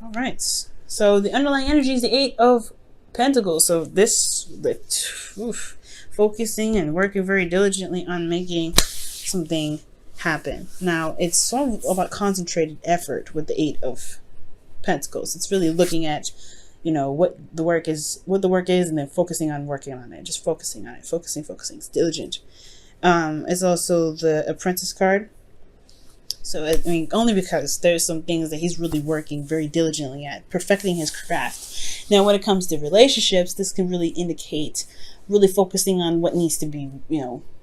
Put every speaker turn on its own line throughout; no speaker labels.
All right. So the underlying energy is the Eight of Pentacles. So focusing and working very diligently on making something happen. Now, it's sort of about concentrated effort with the Eight of Pentacles. It's really looking at, what the work is, and then focusing on working on it. Just focusing on it. Focusing. It's diligent. It's also the Apprentice card. So, I mean, only because there's some things that he's really working very diligently at, perfecting his craft. Now, when it comes to relationships, this can really indicate really focusing on what needs to be,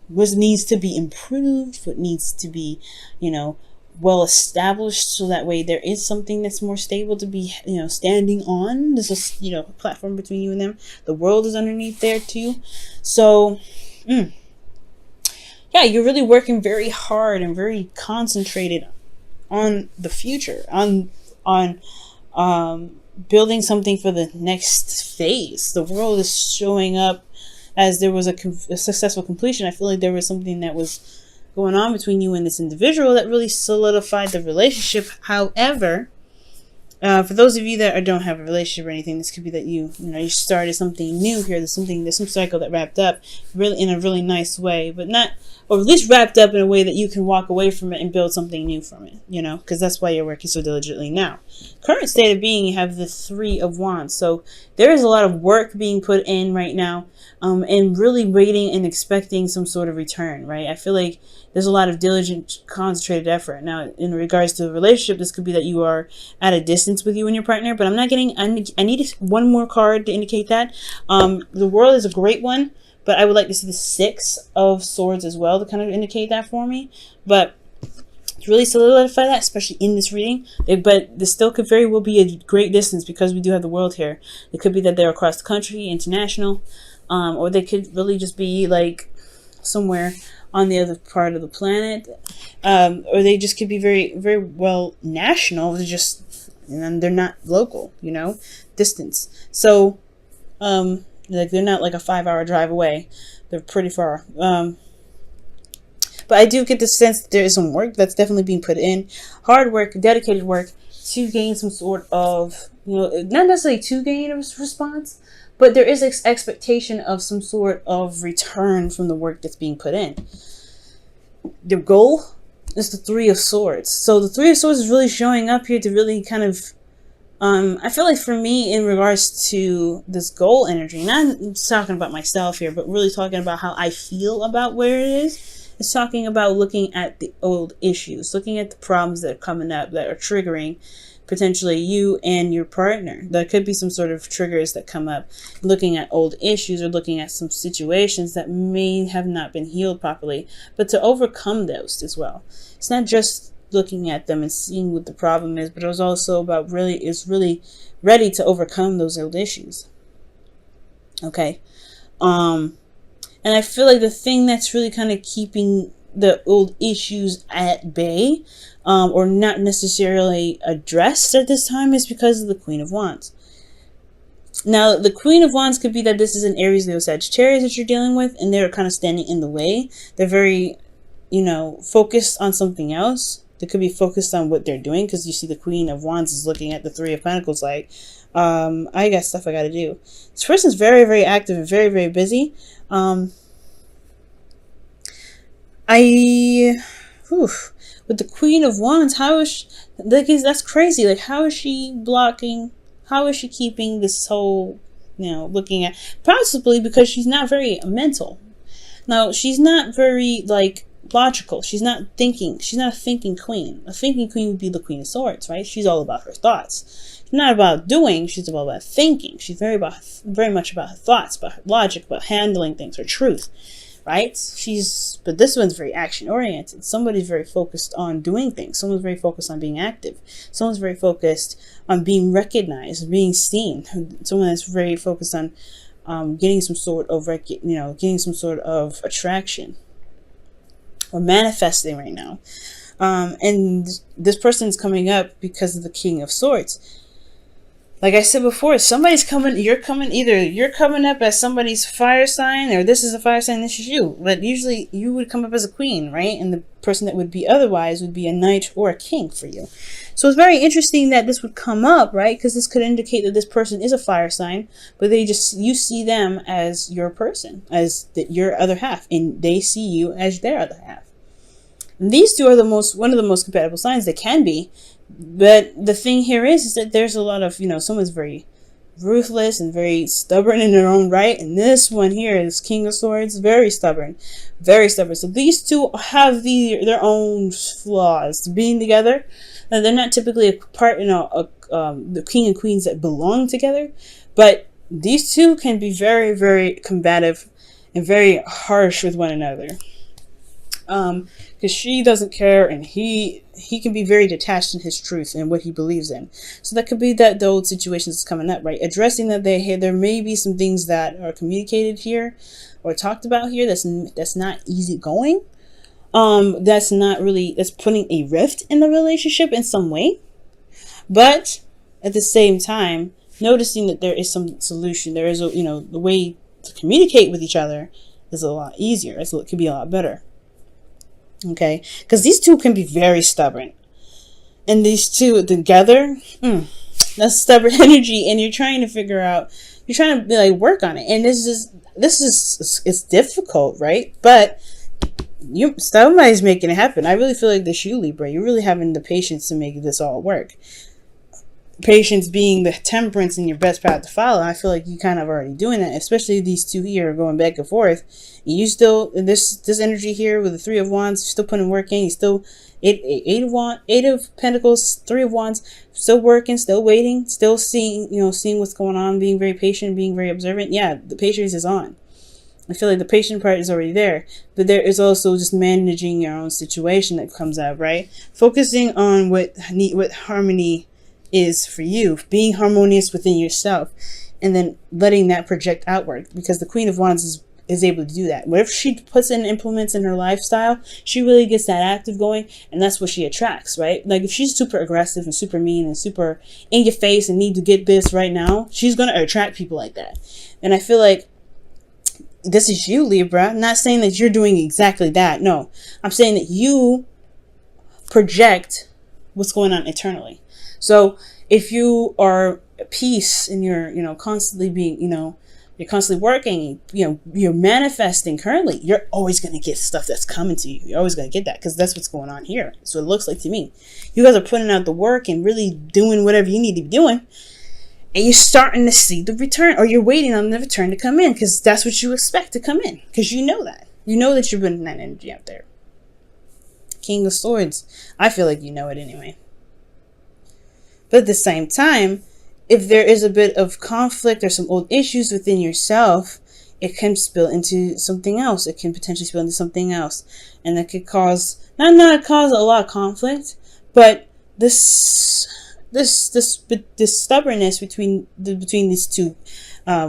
what needs to be improved, what needs to be, well established, so that way there is something that's more stable to be, standing on. There's a, platform between you and them. The world is underneath there too. So, yeah, you're really working very hard and very concentrated on the future, on building something for the next phase. The world is showing up as there was a successful completion. I feel like there was something that was going on between you and this individual that really solidified the relationship. However, for those of you that don't have a relationship or anything, this could be that you started something new here. There's some cycle that wrapped up really in a really nice way, but not, or at least wrapped up in a way that you can walk away from it and build something new from it, because that's why you're working so diligently now. Current state of being, you have the Three of Wands. So there is a lot of work being put in right now, and really waiting and expecting some sort of return, right? I feel like there's a lot of diligent, concentrated effort. Now, in regards to the relationship, this could be that you are at a distance with you and your partner, but I'm not getting, I need one more card to indicate that. The World is a great one, but I would like to see the Six of Swords as well to kind of indicate that for me. But to really solidify that, especially in this reading, but this still could very well be a great distance because we do have the World here. It could be that they're across the country, international, or they could really just be like somewhere on the other part of the planet, or they just could be very, very well national. They're just, and they're not local, distance. So, like they're not like a 5-hour drive away. They're pretty far. But I do get the sense that there is some work that's definitely being put in, hard work, dedicated work to gain some sort of, not necessarily to gain a response, but there is expectation of some sort of return from the work that's being put in. The goal is the Three of Swords. So the Three of Swords is really showing up here to really kind of, I feel like for me, in regards to this goal energy, not talking about myself here, but really talking about how I feel about where it is. It's talking about looking at the old issues, looking at the problems that are coming up that are triggering potentially you and your partner. There could be some sort of triggers that come up, looking at old issues or looking at some situations that may have not been healed properly, but to overcome those as well. It's not just looking at them and seeing what the problem is, but it was also about really ready to overcome those old issues. Okay. And I feel like the thing that's really kind of keeping the old issues at bay, or not necessarily addressed at this time, is because of the Queen of Wands. Now, the Queen of Wands could be that this is an Aries, Leo, Sagittarius that you're dealing with, and they're kind of standing in the way. They're very, focused on something else. They could be focused on what they're doing, because you see the Queen of Wands is looking at the Three of Pentacles like, I got stuff I got to do. This person's very, very active and very, very busy. With the Queen of Wands, how is she, that's crazy. Like, how is she blocking? How is she keeping this whole, looking at, possibly because she's not very mental. Now, she's not very, logical. She's not thinking. She's not a thinking queen. A thinking queen would be the Queen of Swords, right? She's all about her thoughts. She's not about doing. She's about thinking. She's very much about her thoughts, about her logic, about handling things, her truth, right? But this one's very action oriented. Somebody's very focused on doing things. Someone's very focused on being active. Someone's very focused on being recognized, being seen. Someone that's very focused on getting some sort of attraction, or manifesting right now. And this person's coming up because of the King of Swords. Like I said before, somebody's coming, either you're coming up as somebody's fire sign, or this is a fire sign, this is you. But usually you would come up as a queen, right? And the person that would be otherwise would be a knight or a king for you. So it's very interesting that this would come up, right? Because this could indicate that this person is a fire sign, but you see them as your person, as your other half, and they see you as their other half. And these two are one of the most compatible signs they can be. But the thing here is that there's a lot of, someone's very ruthless and very stubborn in their own right. And this one here is King of Swords, very stubborn, very stubborn. So these two have their own flaws to being together. Now, they're not typically a part, the king and queens that belong together. But these two can be very, very combative and very harsh with one another. Because she doesn't care, and he can be very detached in his truth and what he believes in. So that could be that the old situation is coming up, right? Addressing that there may be some things that are communicated here or talked about here that's not easy going. That's putting a rift in the relationship in some way. But at the same time, noticing that there is some solution, there is the way to communicate with each other is a lot easier. It could be a lot better. Okay, because these two can be very stubborn, and these two together, that's stubborn energy, and you're trying to work on it, and this is it's difficult, right? But somebody's making it happen. I really feel like this you, Libra, you're really having the patience to make this all work. Patience being the temperance in your best path to follow. I feel like you kind of already doing that, especially these two here going back and forth. You still, this energy here with the Three of Wands, you're still putting work in. You still eight of Pentacles, Three of Wands, still working, still waiting, still seeing what's going on, being very patient, being very observant. Yeah, the patience is on. I feel like the patient part is already there, but there is also just managing your own situation that comes out, right? Focusing on what harmony is for you, being harmonious within yourself, and then letting that project outward, because the Queen of Wands is able to do that. Whatever she puts in, implements in her lifestyle, she really gets that active going, and that's what she attracts, right? Like if she's super aggressive and super mean and super in your face and need to get this right now, she's going to attract people like that. And I feel like this is you, Libra. I'm not saying that you're doing exactly that. No, I'm saying that you project what's going on internally. So if you are at peace and you're, constantly being, you're constantly working, you're manifesting currently, you're always going to get stuff that's coming to you. You're always going to get that, because that's what's going on here. So it looks like to me. You guys are putting out the work and really doing whatever you need to be doing. And you're starting to see the return, or you're waiting on the return to come in, because that's what you expect to come in, because you know that. You know that you're putting that energy out there. King of Swords. I feel like you know it anyway. But at the same time, if there is a bit of conflict or some old issues within yourself, it can spill into something else. It can potentially spill into something else. And that could cause, not cause a lot of conflict, but this stubbornness between these two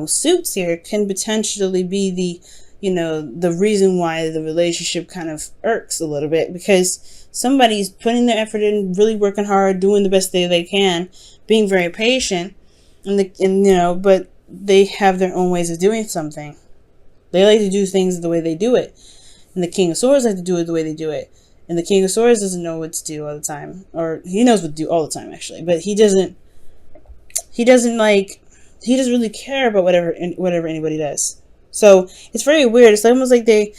suits here can potentially be the reason why the relationship kind of irks a little bit, because somebody's putting their effort in, really working hard, doing the best they can, being very patient, but they have their own ways of doing something. They like to do things the way they do it, and the King of Swords like to do it the way they do it. And the King of Swords doesn't know what to do all the time, or he knows what to do all the time actually, but he doesn't really care about whatever anybody does. So it's very weird. It's almost like they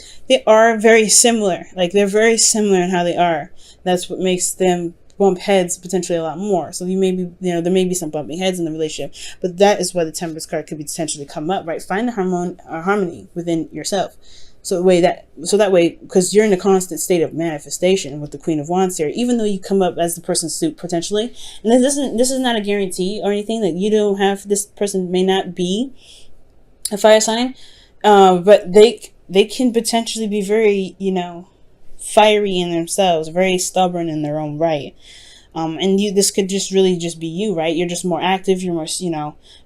are very similar. Like they're very similar in how they are. That's what makes them bump heads potentially a lot more. So there may be some bumping heads in the relationship, but that is why the Temperance card could potentially come up, right? Find the harmony within yourself. So that way, because you're in a constant state of manifestation with the Queen of Wands here, even though you come up as the person's suit potentially, and this is not a guarantee or anything that you don't have. This person may not be a fire sign, but they can potentially be very, fiery in themselves, very stubborn in their own right. And this could just really just be you, right? You're just more active. You're more,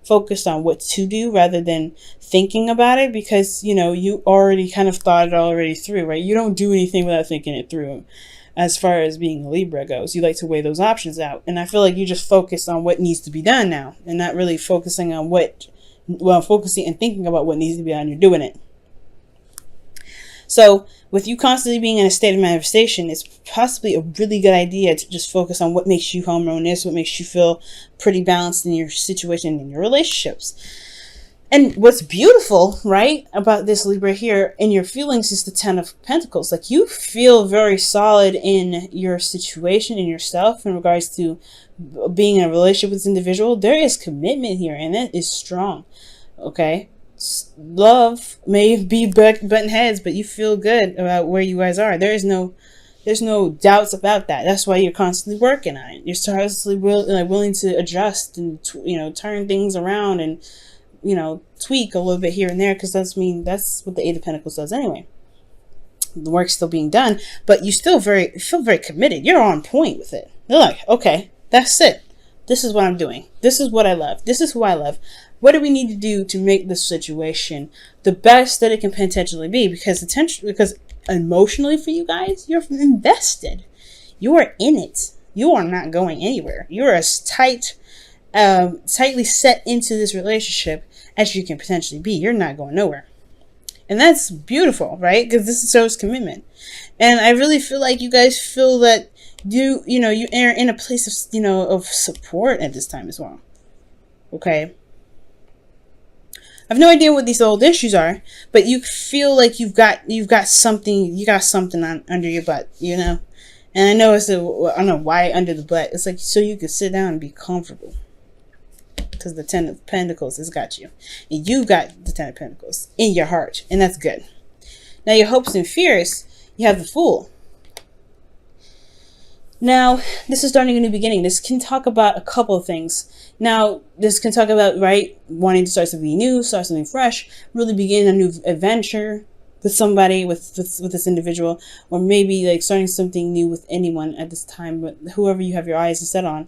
focused on what to do rather than thinking about it, because, you already kind of thought it already through, right? You don't do anything without thinking it through. as far as being a Libra goes. You like to weigh those options out. And I feel like you just focus on what needs to be done now and not really focusing on focusing and thinking about what needs to be done. You're doing it. So with you constantly being in a state of manifestation, it's possibly a really good idea to just focus on what makes you harmonious, what makes you feel pretty balanced in your situation, in your relationships. And what's beautiful, right, about this Libra here in your feelings is the Ten of Pentacles. Like, you feel very solid in your situation, in yourself, in regards to being in a relationship with this individual. There is commitment here, and it is strong. Okay? Love may be button heads, but you feel good about where you guys are. There's no doubts about that. That's why you're constantly working on it. You're constantly willing to adjust and turn things around and tweak a little bit here and there, because that's what the Eight of Pentacles does anyway. The work's still being done, but you still feel very committed. You're on point with it. You're like, okay, that's it. This is what I'm doing. This is what I love. This is who I love. What do we need to do to make this situation the best that it can potentially be? Because emotionally for you guys, you're invested. You are in it. You are not going anywhere. You're as tightly set into this relationship as you can potentially be. You're not going nowhere. And that's beautiful, right? Because this shows commitment. And I really feel like you guys feel that you are in a place of support at this time as well. Okay? I have no idea what these old issues are, but you feel like you've got something under your butt, And I know I don't know why under the butt. It's like so you can sit down and be comfortable. Because the Ten of Pentacles has got you. And you got the Ten of Pentacles in your heart. And that's good. Now your hopes and fears, you have the Fool. Now, this is starting a new beginning. This can talk about a couple of things. Now, this can talk about, right, wanting to start something new, start something fresh, really begin a new adventure with somebody, with this individual, or maybe like starting something new with anyone at this time, but whoever you have your eyes set on.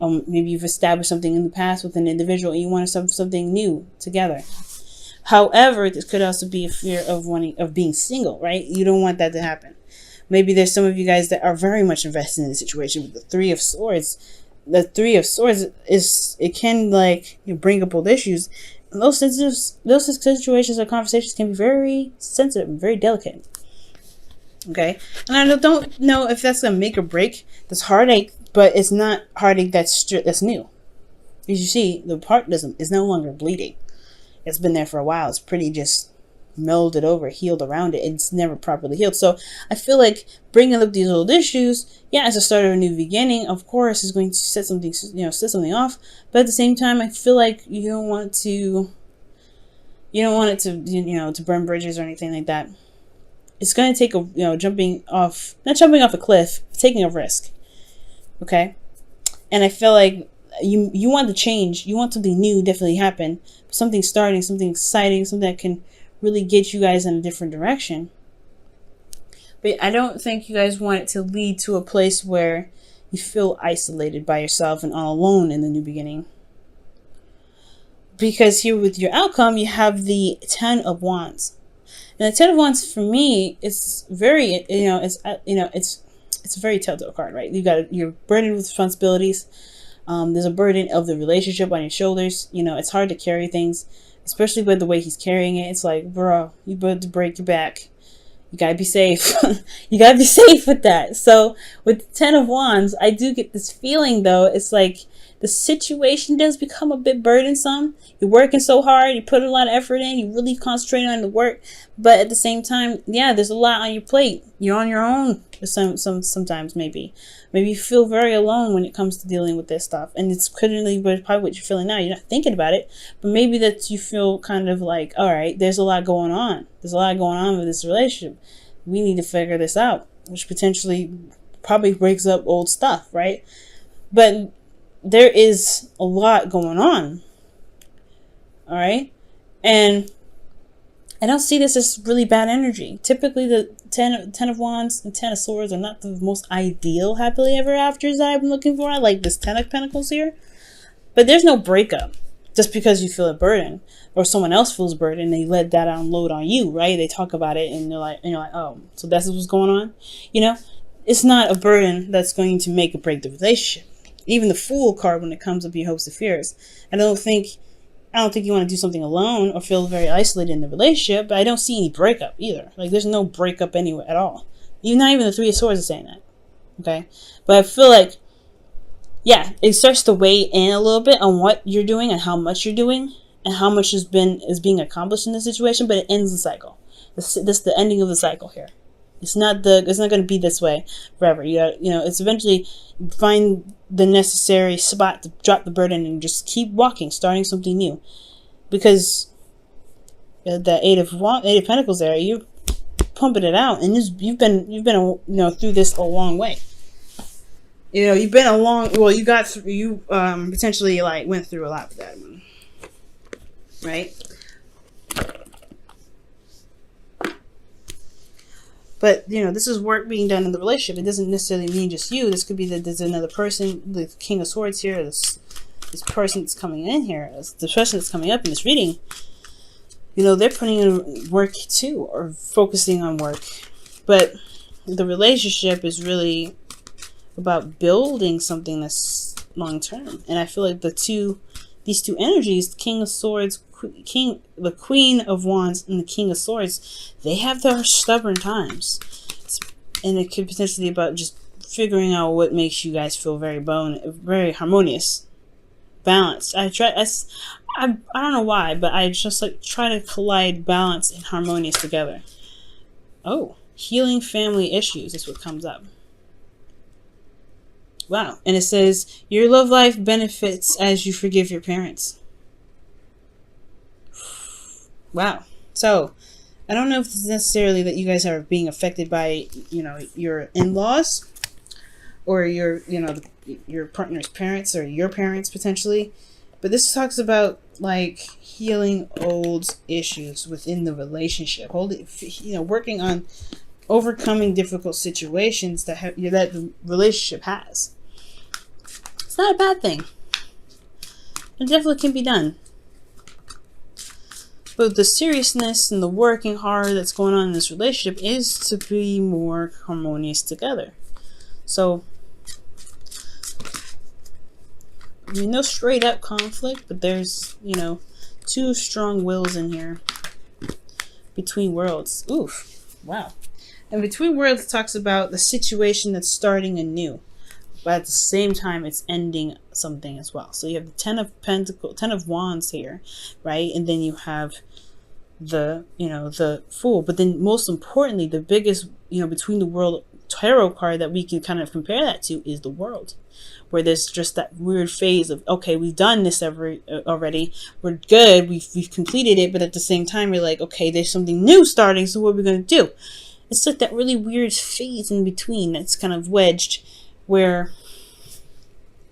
Maybe you've established something in the past with an individual and you want to start something new together. However, this could also be a fear of being single, right? You don't want that to happen. Maybe there's some of you guys that are very much invested in the situation with the Three of Swords. The Three of Swords can bring up old issues. And those situations or conversations can be very sensitive and very delicate. Okay? And I don't know if that's going to make or break this heartache, but it's not heartache that's new. As you see, the part is no longer bleeding. It's been there for a while. It's pretty just melded over, healed around it. It's never properly healed. So I feel like bringing up these old issues, as a start of a new beginning, of course, is going to set something off. But at the same time, I feel like you don't want it to burn bridges or anything like that. It's going to take not jumping off a cliff, taking a risk. Okay? And I feel like you want the change. You want something new definitely happen. Something starting, something exciting, something that can really get you guys in a different direction. But I don't think you guys want it to lead to a place where you feel isolated by yourself and all alone in the new beginning. Because here with your outcome, you have the Ten of Wands. And the Ten of Wands for me is very, it's a very telltale card, right? You're burdened with responsibilities. There's a burden of the relationship on your shoulders. It's hard to carry things, especially with the way he's carrying it. It's like, bro, you better break your back. You gotta be safe. You gotta be safe with that. So with the Ten of Wands, I do get this feeling though. It's like the situation does become a bit burdensome. You're working so hard. You put a lot of effort in. You really concentrate on the work. But at the same time, there's a lot on your plate. You're on your own. Sometimes maybe you feel very alone when it comes to dealing with this stuff. And it's currently probably what you're feeling now. You're not thinking about it. But maybe that you feel kind of like, all right, there's a lot going on. There's a lot going on with this relationship. We need to figure this out. Which potentially probably breaks up old stuff, right? But there is a lot going on. All right? And I don't see this as really bad energy. Typically, the Ten of Wands and Ten of Swords are not the most ideal happily ever afters I've been looking for. I like this Ten of Pentacles here. But there's no breakup just because you feel a burden or someone else feels a burden. They let that unload on you, right? They talk about it and you're like, oh, so that's what's going on? it's not a burden that's going to make or break the relationship. Even the Fool card, when it comes up your hopes and fears, I don't think you want to do something alone or feel very isolated in the relationship, but I don't see any breakup either. Like, there's no breakup anywhere at all. Not even the Three of Swords is saying that. Okay? But I feel like, yeah, it starts to weigh in a little bit on what you're doing and how much you're doing and how much is being accomplished in this situation, but it ends the cycle. This is the ending of the cycle here. It's not going to be this way forever. It's eventually find the necessary spot to drop the burden and just keep walking, starting something new. Because the Eight of Pentacles there, you're pumping it out, and you've been through this a long way. You've been a long. Well, you potentially like went through a lot with that one, right? But, this is work being done in the relationship. It doesn't necessarily mean just you. This could be that there's another person, the King of Swords here, this person that's coming in here, the person that's coming up in this reading, they're putting in work too, or focusing on work. But the relationship is really about building something that's long-term. And I feel like these two energies, the King of Swords, the Queen of Wands and the King of Swords, they have their stubborn times, and it could potentially be about just figuring out what makes you guys feel very harmonious, balanced. I don't know why, but I just try to collide balance and harmonious together. Oh, healing family issues is what comes up. Wow. And it says your love life benefits as you forgive your parents. Wow. So, I don't know if it's necessarily that you guys are being affected by, your in-laws or your partner's parents or your parents potentially. But this talks about healing old issues within the relationship. Working on overcoming difficult situations that the relationship has. It's not a bad thing. It definitely can be done. But the seriousness and the working hard that's going on in this relationship is to be more harmonious together. So, no straight up conflict, but there's, two strong wills in here. Between worlds. Oof. Wow. And Between Worlds talks about the situation that's starting anew, but at the same time it's ending something as well. So you have the Ten of Wands here, right? And then you have the Fool. But then most importantly, the biggest, Between the World tarot card that we can kind of compare that to is the World, where there's just that weird phase of, okay, we've done this already, we're good, we've completed it, but at the same time we're like, okay, there's something new starting, so what are we going to do? It's like that really weird phase in between that's kind of wedged, where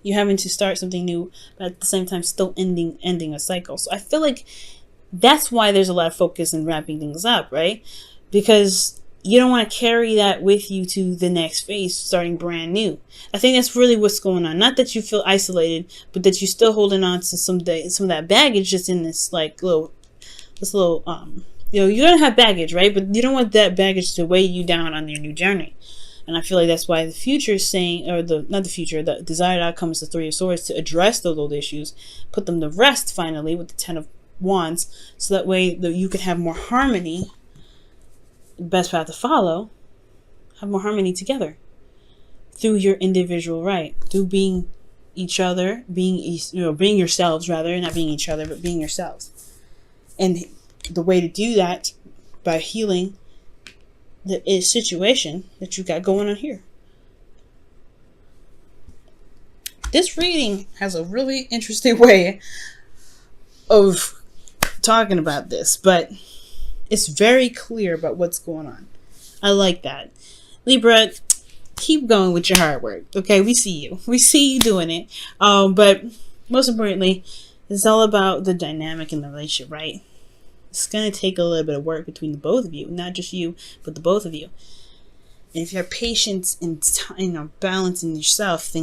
you're having to start something new, but at the same time still ending a cycle. So I feel like that's why there's a lot of focus in wrapping things up, right? Because you don't want to carry that with you to the next phase, starting brand new. I think that's really what's going on. Not that you feel isolated, but that you're still holding on to some of that baggage just in this little you're going to have baggage, right? But you don't want that baggage to weigh you down on your new journey. And I feel like that's why the future is saying, the desired outcome is the Three of Swords, to address those old issues, put them to rest finally with the Ten of Wands, so that way you can have more harmony. The best path to follow, have more harmony together through your individual right, through being each other, being yourselves rather, not being each other, but being yourselves. And the way to do that by healing the situation that you got going on here. This reading has a really interesting way of talking about this, but it's very clear about what's going on. I like that. Libra, keep going with your hard work. Okay, we see you. We see you doing it. But most importantly, it's all about the dynamic in the relationship, right? It's going to take a little bit of work between the both of you. Not just you, but the both of you. And if you have patience and balance in yourself,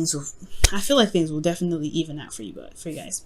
I feel like things will definitely even out for you guys.